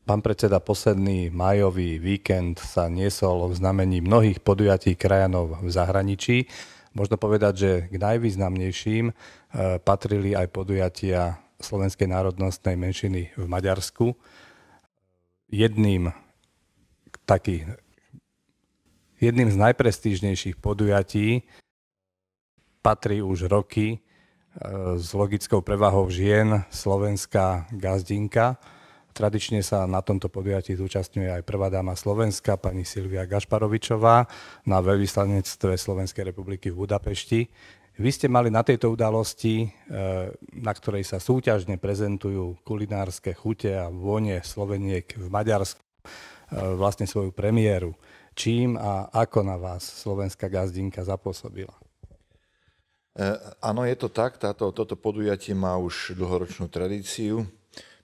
Pán predseda, posledný májový víkend sa niesol v znamení mnohých podujatí krajanov v zahraničí. Možno povedať, že k najvýznamnejším patrili aj podujatia slovenskej národnostnej menšiny v Maďarsku. Jedným z najprestížnejších podujatí patrí už roky s logickou prevahou žien slovenská gazdinka. Tradične sa na tomto podujatí zúčastňuje aj prvá dáma Slovenska, pani Silvia Gašparovičová, na veľvyslanectve Slovenskej republiky v Budapešti. Vy ste mali na tejto udalosti, na ktorej sa súťažne prezentujú kulinárske chute a vône Sloveniek v Maďarsku, vlastne svoju premiéru. Čím a ako na vás slovenská gazdinka zapôsobila? Áno, je to tak. Toto podujatie má už dlhoročnú tradíciu.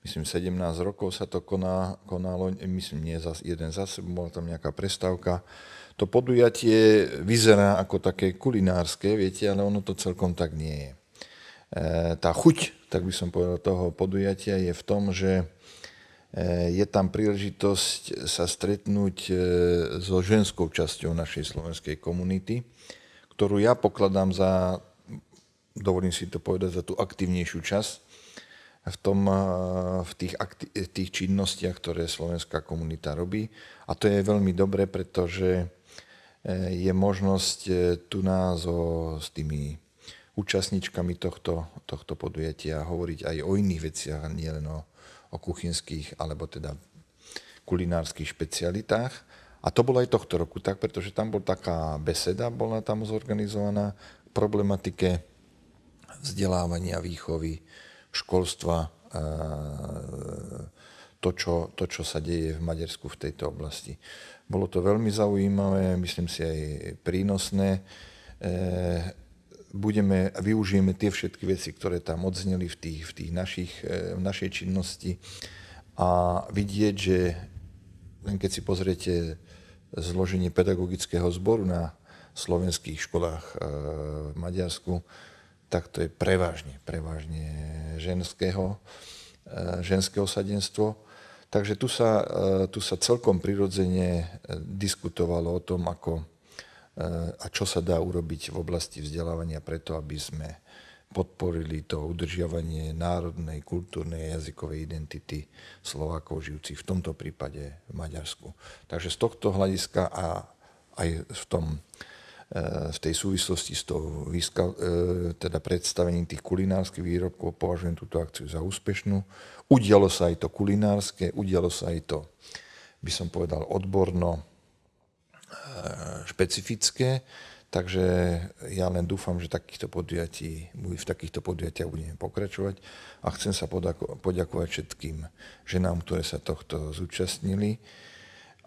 Myslím, 17 rokov sa to konalo, myslím, nie jeden za sebou, bola tam nejaká prestávka. To podujatie vyzerá ako také kulinárske, viete, ale ono to celkom tak nie je. Tá chuť, tak by som povedal, toho podujatia je v tom, že je tam príležitosť sa stretnúť so ženskou časťou našej slovenskej komunity, ktorú ja pokladám za, dovolím si to povedať, za tú aktívnejšiu časť v tých činnostiach, ktoré slovenská komunita robí. A to je veľmi dobre, pretože je možnosť tu nás s tými účastníčkami tohto podujatia hovoriť aj o iných veciach, nie len o kuchynských alebo teda kulinárskych špecialitách. A to bolo aj tohto roku tak, pretože tam bola taká beseda, bola tam zorganizovaná k problematike vzdelávania, výchovy, školstva, to, čo sa deje v Maďarsku v tejto oblasti. Bolo to veľmi zaujímavé, myslím si aj prínosné. Využijeme tie všetky veci, ktoré tam odzneli v našej činnosti a vidieť, že len keď si pozriete zloženie pedagogického zboru na slovenských školách v Maďarsku, tak to je prevažne ženské osadenstvo. Takže tu sa celkom prirodzene diskutovalo o tom, ako a čo sa dá urobiť v oblasti vzdelávania preto, aby sme podporili to udržiavanie národnej, kultúrnej a jazykovej identity Slovákov žijúcich v tomto prípade v Maďarsku. Takže z tohto hľadiska a aj v tej súvislosti s tou teda predstavením tých kulinárskych výrobkov považujem túto akciu za úspešnú. Udialo sa aj to kulinárske, udialo sa aj to, by som povedal, odborno špecifické, takže ja len dúfam, že v takýchto podujatiach budeme pokračovať a chcem sa poďakovať všetkým ženám, ktoré sa tohto zúčastnili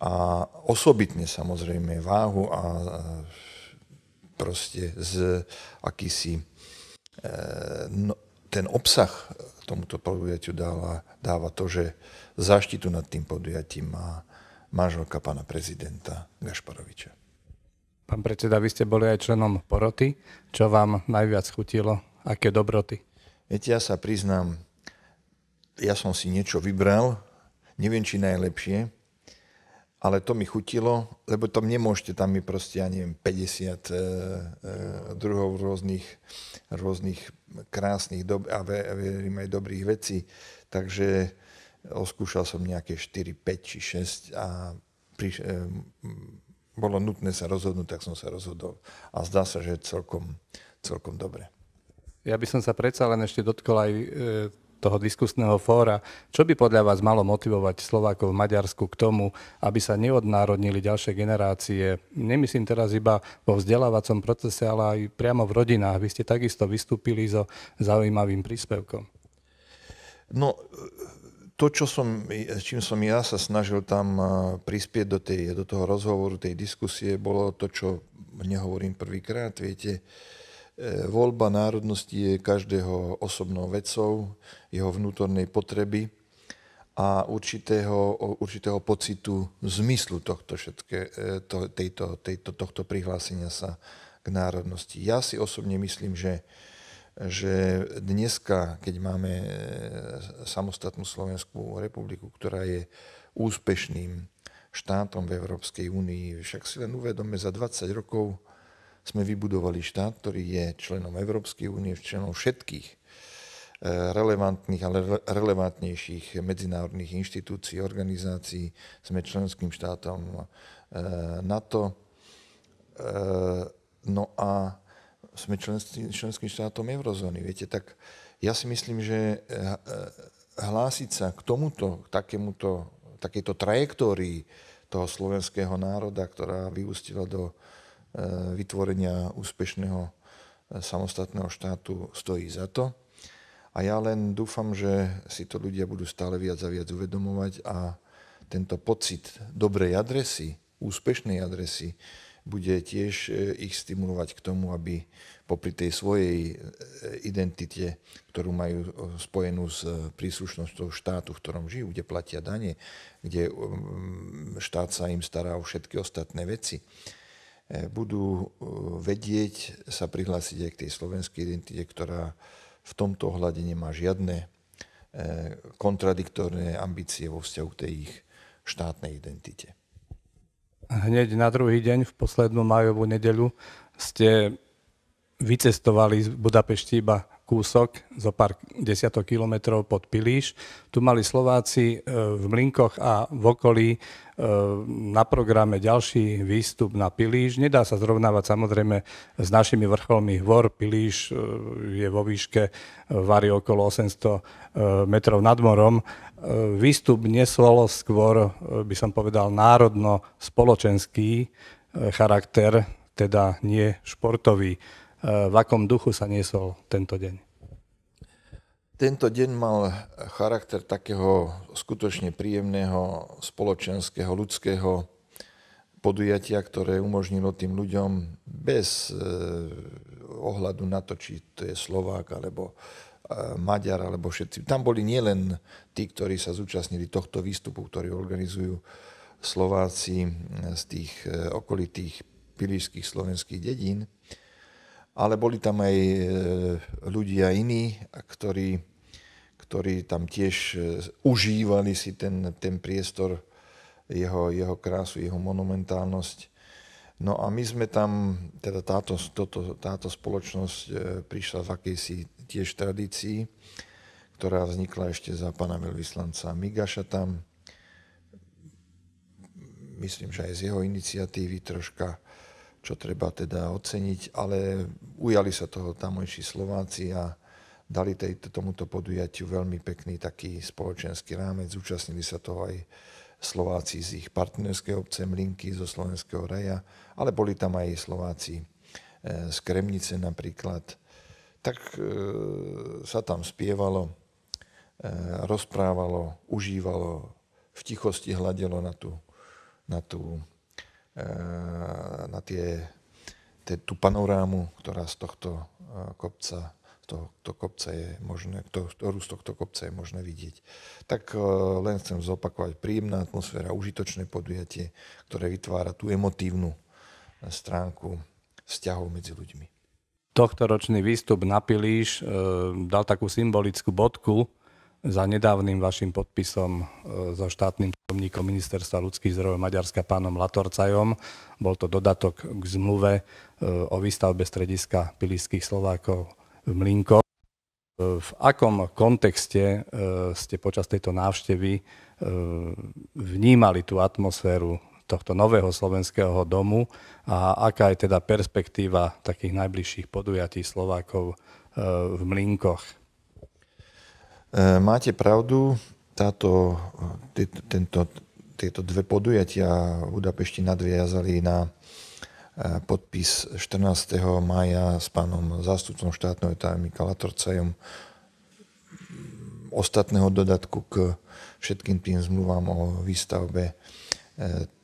a osobitne samozrejme váhu a proste ten obsah tomuto podujatiu dáva to, že záštitu nad tým podujatím má manželka pána prezidenta Gašparoviča. Pán predseda, vy ste boli aj členom poroty. Čo vám najviac chutilo? Aké dobroty? Viete, ja sa priznám, ja som si niečo vybral, neviem, či najlepšie, ale to mi chutilo, lebo tam nemôžete, tam je proste, ja neviem, 50 druhov rôznych krásnych a verím aj dobrých vecí. Takže oskúšal som nejaké 4, 5 či 6 a bolo nutné sa rozhodnúť, tak som sa rozhodol. A zdá sa, že celkom dobre. Ja by som sa predsa len ešte dotkol aj toho diskusného fóra. Čo by podľa vás malo motivovať Slovákov v Maďarsku k tomu, aby sa neodnárodnili ďalšie generácie? Nemyslím teraz iba vo vzdelávacom procese, ale aj priamo v rodinách. Vy ste takisto vystúpili so zaujímavým príspevkom. No, to, čím som ja sa snažil tam prispieť do toho rozhovoru, tej diskusie, bolo to, čo nehovorím prvýkrát, viete. Voľba národnosti je každého osobnou vecou, jeho vnútornej potreby a určitého pocitu zmyslu tohto prihlásenia sa k národnosti. Ja si osobne myslím, že že dneska, keď máme samostatnú Slovenskú republiku, ktorá je úspešným štátom v Európskej únii, však si len uvedome, za 20 rokov sme vybudovali štát, ktorý je členom Európskej únie, členom všetkých relevantných, ale relevantnejších medzinárodných inštitúcií, organizácií. Sme členským štátom NATO, no a sme členským štátom eurozóny. Viete, tak ja si myslím, že hlásiť sa k tomuto, takejto trajektórii toho slovenského národa, ktorá vyústila do vytvorenia úspešného samostatného štátu, stojí za to. A ja len dúfam, že si to ľudia budú stále viac a viac uvedomovať a tento pocit dobrej adresy, úspešnej adresy, bude tiež ich stimulovať k tomu, aby popri tej svojej identite, ktorú majú spojenú s príslušnosťou štátu, v ktorom žijú, kde platia dane, kde štát sa im stará o všetky ostatné veci, budú vedieť sa prihlásiť aj k tej slovenskej identite, ktorá v tomto ohľade nemá žiadne kontradiktorné ambície vo vzťahu k tej ich štátnej identite. Hneď na druhý deň, v poslednú májovú nedeľu, ste vycestovali z Budapešti iba kúsok, zo pár desiatok kilometrov pod Pilíš. Tu mali Slováci v Mlynkoch a v okolí na programe ďalší výstup na Pilíš. Nedá sa zrovnávať samozrejme s našimi vrcholmi hôr. Pilíš je vo výške vari okolo 800 metrov nad morom. Výstup nesol skôr, by som povedal, národno-spoločenský charakter, teda nie športový. V akom duchu sa niesol tento deň? Tento deň mal charakter takého skutočne príjemného spoločenského, ľudského podujatia, ktoré umožnilo tým ľuďom bez ohľadu na to, či to je Slovák alebo Maďar alebo všetci. Tam boli nielen tí, ktorí sa zúčastnili tohto výstupu, ktorí organizujú Slováci z tých okolitých pilíšskych slovenských dedín, ale boli tam aj ľudia iní, ktorí tam tiež užívali si ten priestor, jeho krásu, jeho monumentálnosť. No a my sme tam, teda táto spoločnosť prišla v akejsi tiež tradícii, ktorá vznikla ešte za pána veľvyslanca Migaša tam. Myslím, že aj z jeho iniciatívy troška, čo treba teda oceniť, ale ujali sa toho tamojší Slováci a dali tomuto podujatiu veľmi pekný taký spoločenský rámec. Zúčastnili sa toho aj Slováci z ich partnerskej obce Mlynky, zo Slovenského raja, ale boli tam aj Slováci z Kremnice napríklad. Tak sa tam spievalo, rozprávalo, užívalo, v tichosti hľadelo tú panorámu, ktorá z tohto kopca je možné, ktorú z tohto kopca je možné vidieť. Tak len chcem zopakovať, príjemná atmosféra, užitočné podujatie, ktoré vytvára tú emotívnu stránku vzťahov medzi ľuďmi. Tohtoročný výstup na Pilíš dal takú symbolickú bodku za nedávnym vašim podpisom so štátnym tajomníkom Ministerstva ľudských zdrojov Maďarska pánom Latorcajom. Bol to dodatok k zmluve o výstavbe strediska pilíšskych Slovákov v Mlynkoch. V akom kontexte ste počas tejto návštevy vnímali tú atmosféru tohto nového slovenského domu a aká je teda perspektíva takých najbližších podujatí Slovákov v Mlynkoch? Máte pravdu, tieto dve podujatia v Budapešti nadviazali na podpis 14. mája s pánom zástupcom štátneho tajomníka Latorcajom ostatného dodatku k všetkým tým zmluvám o výstavbe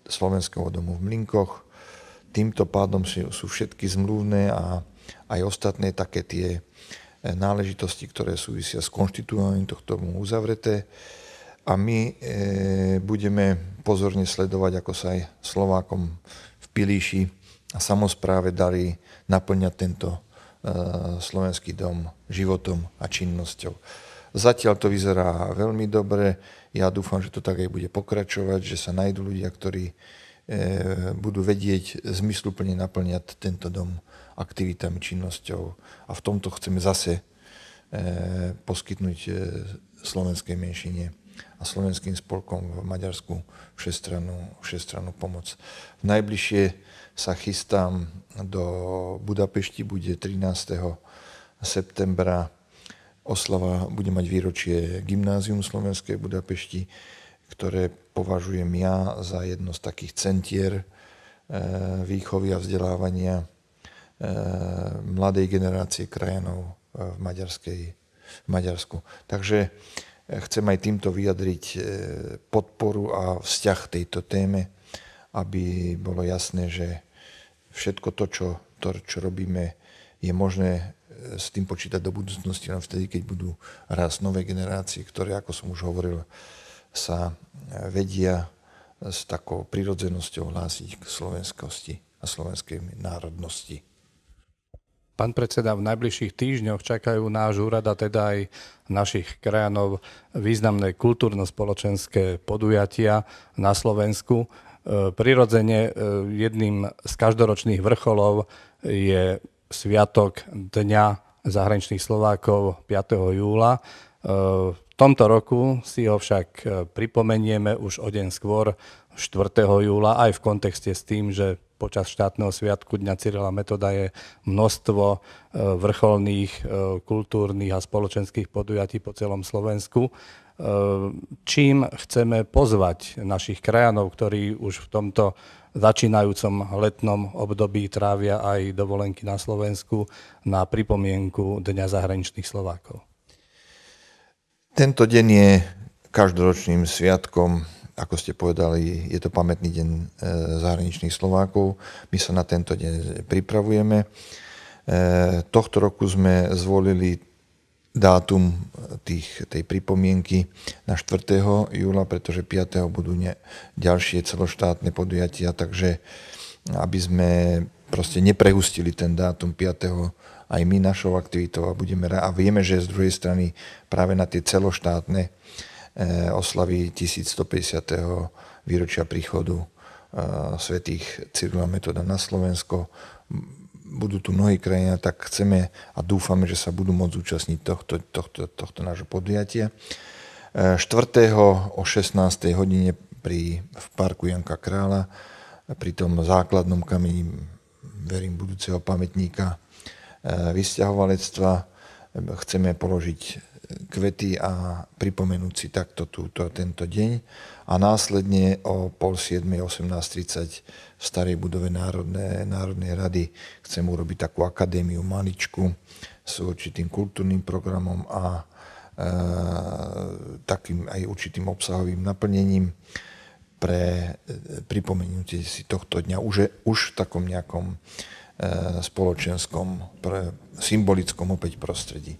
Slovenského domu v Mlynkoch. Týmto pádom sú všetky zmluvné a aj ostatné také tie náležitosti, ktoré súvisia s konštituovaním tohto domu uzavreté. A my budeme pozorne sledovať, ako sa aj Slovákom v Pilíši a samospráve darí naplňať tento Slovenský dom životom a činnosťou. Zatiaľ to vyzerá veľmi dobre. Ja dúfam, že to tak aj bude pokračovať, že sa nájdú ľudia, ktorí budú vedieť zmysluplne naplňať tento dom aktivitami, činnosťou. A v tomto chceme zase poskytnúť slovenskej menšine a slovenským spolkom v Maďarsku všestrannú pomoc. Najbližšie sa chystám do Budapešti, bude 13. septembra oslava, bude mať výročie Gymnázium slovenskej v Budapešti, ktoré považujem ja za jedno z takých centier výchovy a vzdelávania mladej generácie krajanov v Maďarsku. Takže chcem aj týmto vyjadriť podporu a vzťah tejto téme, aby bolo jasné, že všetko to, čo robíme, je možné s tým počítať do budúcnosti len vtedy, keď budú rásť nové generácie, ktoré, ako som už hovoril, sa vedia s takou prirodzenosťou hlásiť k slovenskosti a slovenskej národnosti. Pán predseda, v najbližších týždňoch čakajú náš úrad a teda aj našich krajanov významné kultúrno-spoločenské podujatia na Slovensku. Prirodzene jedným z každoročných vrcholov je Sviatok Dňa zahraničných Slovákov 5. júla. V tomto roku si ho však pripomenieme už o deň skôr, 4. júla, aj v kontexte s tým, že počas štátneho sviatku Dňa Cyrila Metoda je množstvo vrcholných kultúrnych a spoločenských podujatí po celom Slovensku. Čím chceme pozvať našich krajanov, ktorí už v tomto začínajúcom letnom období trávia aj dovolenky na Slovensku, na pripomienku Dňa zahraničných Slovákov? Tento deň je každoročným sviatkom, ako ste povedali, je to pamätný deň zahraničných Slovákov. My sa na tento deň pripravujeme. Tohto roku sme zvolili dátum tej pripomienky na 4. júla, pretože 5. budú ďalšie celoštátne podujatia, takže aby sme proste neprehustili ten dátum 5. aj my našou aktivitou a vieme, že z druhej strany práve na tie celoštátne oslavy 1150. výročia príchodu svätých Cyrila Metoda na Slovensko budú tu mnohí krajina, tak chceme a dúfame, že sa budú môcť zúčastniť tohto nášho podujatia. 4. o 16. hodine v parku Janka Kráľa, pri tom základnom kameni, verím, budúceho pamätníka vysťahovalectva, chceme položiť kvety a pripomenúť si takto tento deň. A následne o 6:30, 18:30 v starej budove Národnej rady chcem urobiť takú akadémiu maličku s určitým kultúrnym programom a takým aj určitým obsahovým naplnením pre pripomenutie si tohto dňa už v takom nejakom spoločenskom, symbolickom opäť prostredí.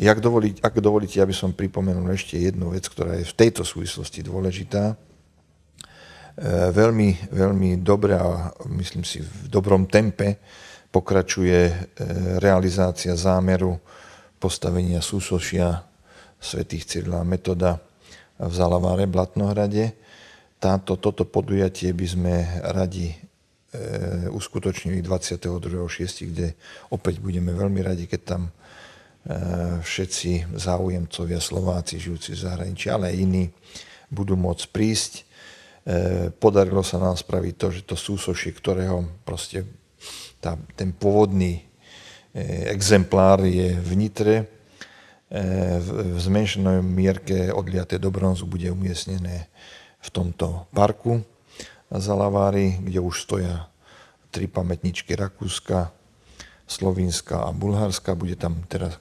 Ak dovolíte, aby som pripomenul ešte jednu vec, ktorá je v tejto súvislosti dôležitá. Veľmi, veľmi dobre a myslím si v dobrom tempe pokračuje realizácia zámeru postavenia súsošia svätých Cyrila a Metoda v Zalaváre, Blatnohrade. Toto podujatie by sme radi uskutočnili 22.6., kde opäť budeme veľmi radi, keď tam všetci záujemcovia Slováci žijúci v zahraničí, ale aj iní budú môcť prísť. Podarilo sa nám spraviť to, že to súsošie, ktorého proste ten pôvodný exemplár je v Nitre, v zmenšenej mierke odliaté do bronzu bude umiestnené v tomto parku Zalavári, kde už stoja 3 pamätničky Rakúska, Slovinska a Bulharska. Bude tam teraz,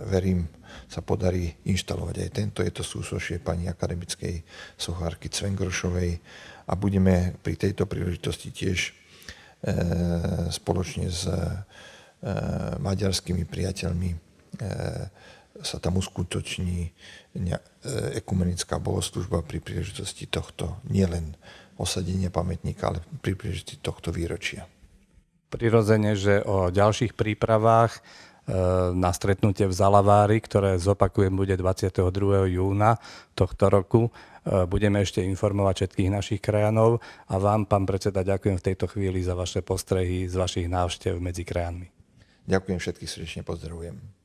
verím, sa podarí inštalovať aj tento. Je to súsošie pani akademickej sochárky Cvengrošovej a budeme pri tejto príležitosti tiež spoločne s maďarskými priateľmi sa tam uskutoční ekumenická bohoslužba pri príležitosti tohto nielen osadenia pamätníka, ale pri príležitosti tohto výročia. Prirodzene, že o ďalších prípravách na stretnutie v Zalavári, ktoré zopakujem bude 22. júna tohto roku, budeme ešte informovať všetkých našich krajanov a vám, pán predseda, ďakujem v tejto chvíli za vaše postrehy z vašich návštev medzi krajanmi. Ďakujem, všetkých srdečne pozdravujem.